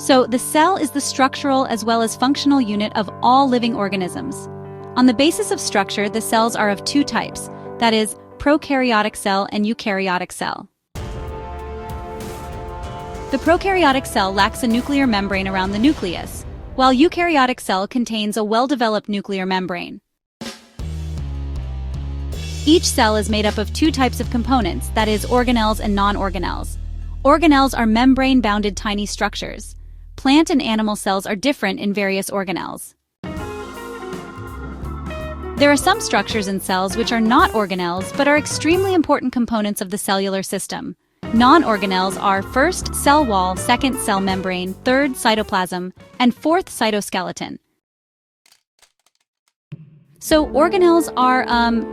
So the cell is the structural as well as functional unit of all living organisms. On the basis of structure, the cells are of two types, that is, prokaryotic cell and eukaryotic cell. The prokaryotic cell lacks a nuclear membrane around the nucleus, while eukaryotic cell contains a well-developed nuclear membrane. Each cell is made up of two types of components, that is, organelles and non-organelles. Organelles are membrane-bounded tiny structures. Plant and animal cells are different in various organelles. There are some structures in cells which are not organelles but are extremely important components of the cellular system. Non-organelles are first, cell wall, second, cell membrane, third, cytoplasm, and fourth, cytoskeleton. So organelles are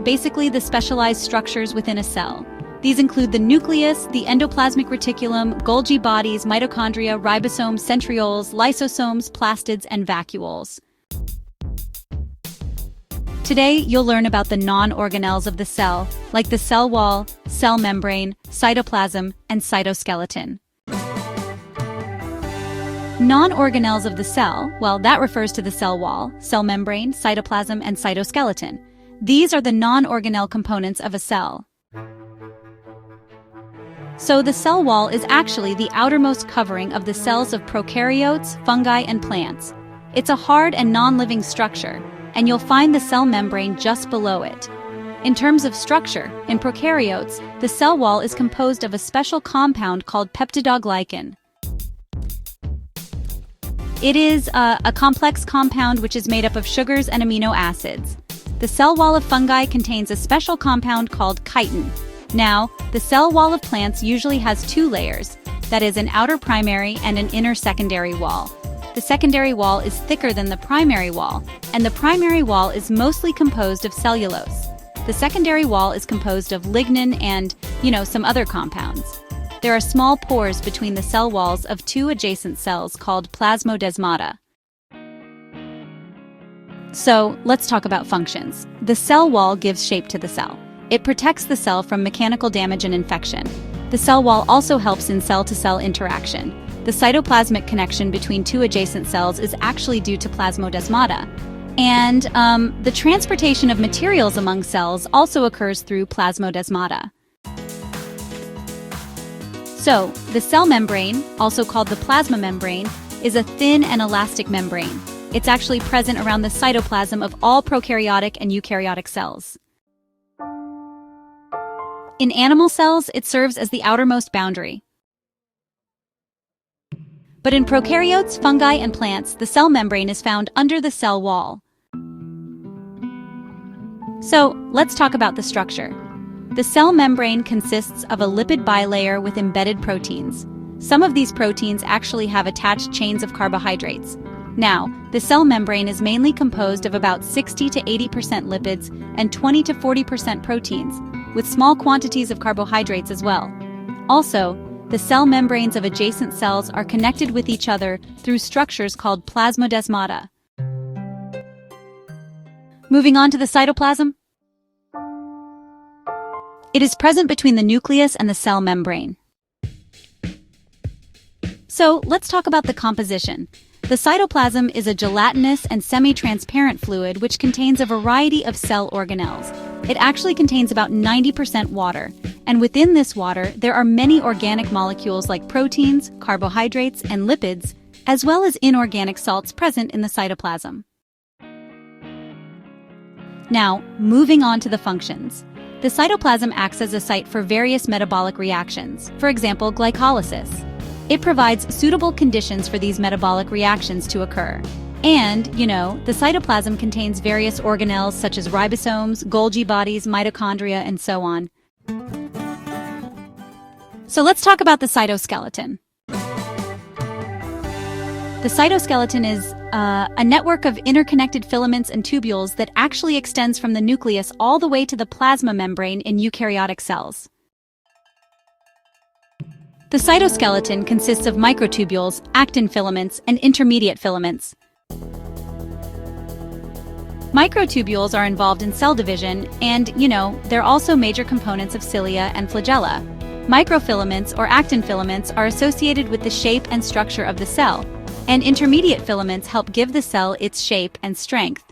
basically the specialized structures within a cell. These include the nucleus, the endoplasmic reticulum, Golgi bodies, mitochondria, ribosomes, centrioles, lysosomes, plastids, and vacuoles. Today, you'll learn about the non-organelles of the cell, like the cell wall, cell membrane, cytoplasm, and cytoskeleton. Non-organelles of the cell, well, that refers to the cell wall, cell membrane, cytoplasm, and cytoskeleton. These are the non-organelle components of a cell. So the cell wall is actually the outermost covering of the cells of prokaryotes, fungi, and plants. It's a hard and non-living structure, and you'll find the cell membrane just below it. In terms of structure, in prokaryotes, the cell wall is composed of a special compound called peptidoglycan. It is a complex compound which is made up of sugars and amino acids. The cell wall of fungi contains a special compound called chitin. Now, the cell wall of plants usually has two layers, that is, an outer primary and an inner secondary wall. The secondary wall is thicker than the primary wall, and the primary wall is mostly composed of cellulose. The secondary wall is composed of lignin and, some other compounds. There are small pores between the cell walls of two adjacent cells called plasmodesmata. So, let's talk about functions. The cell wall gives shape to the cell. It protects the cell from mechanical damage and infection. The cell wall also helps in cell-to-cell interaction. The cytoplasmic connection between two adjacent cells is actually due to plasmodesmata. And the transportation of materials among cells also occurs through plasmodesmata. So, the cell membrane, also called the plasma membrane, is a thin and elastic membrane. It's actually present around the cytoplasm of all prokaryotic and eukaryotic cells. In animal cells, it serves as the outermost boundary. But in prokaryotes, fungi, and plants, the cell membrane is found under the cell wall. So, let's talk about the structure. The cell membrane consists of a lipid bilayer with embedded proteins. Some of these proteins actually have attached chains of carbohydrates. Now, the cell membrane is mainly composed of about 60 to 80% lipids and 20 to 40% proteins, with small quantities of carbohydrates as well. Also, the cell membranes of adjacent cells are connected with each other through structures called plasmodesmata. Moving on to the cytoplasm. It is present between the nucleus and the cell membrane. So, let's talk about the composition. The cytoplasm is a gelatinous and semi-transparent fluid which contains a variety of cell organelles. It actually contains about 90% water, and within this water there are many organic molecules like proteins, carbohydrates, and lipids, as well as inorganic salts present in the cytoplasm. Now, moving on to the functions. The cytoplasm acts as a site for various metabolic reactions, for example, glycolysis. It provides suitable conditions for these metabolic reactions to occur. And, the cytoplasm contains various organelles such as ribosomes, Golgi bodies, mitochondria, and so on. So let's talk about the cytoskeleton. The cytoskeleton is a network of interconnected filaments and tubules that actually extends from the nucleus all the way to the plasma membrane in eukaryotic cells. The cytoskeleton consists of microtubules, actin filaments, and intermediate filaments. Microtubules are involved in cell division, and, they're also major components of cilia and flagella. Microfilaments or actin filaments are associated with the shape and structure of the cell, and intermediate filaments help give the cell its shape and strength.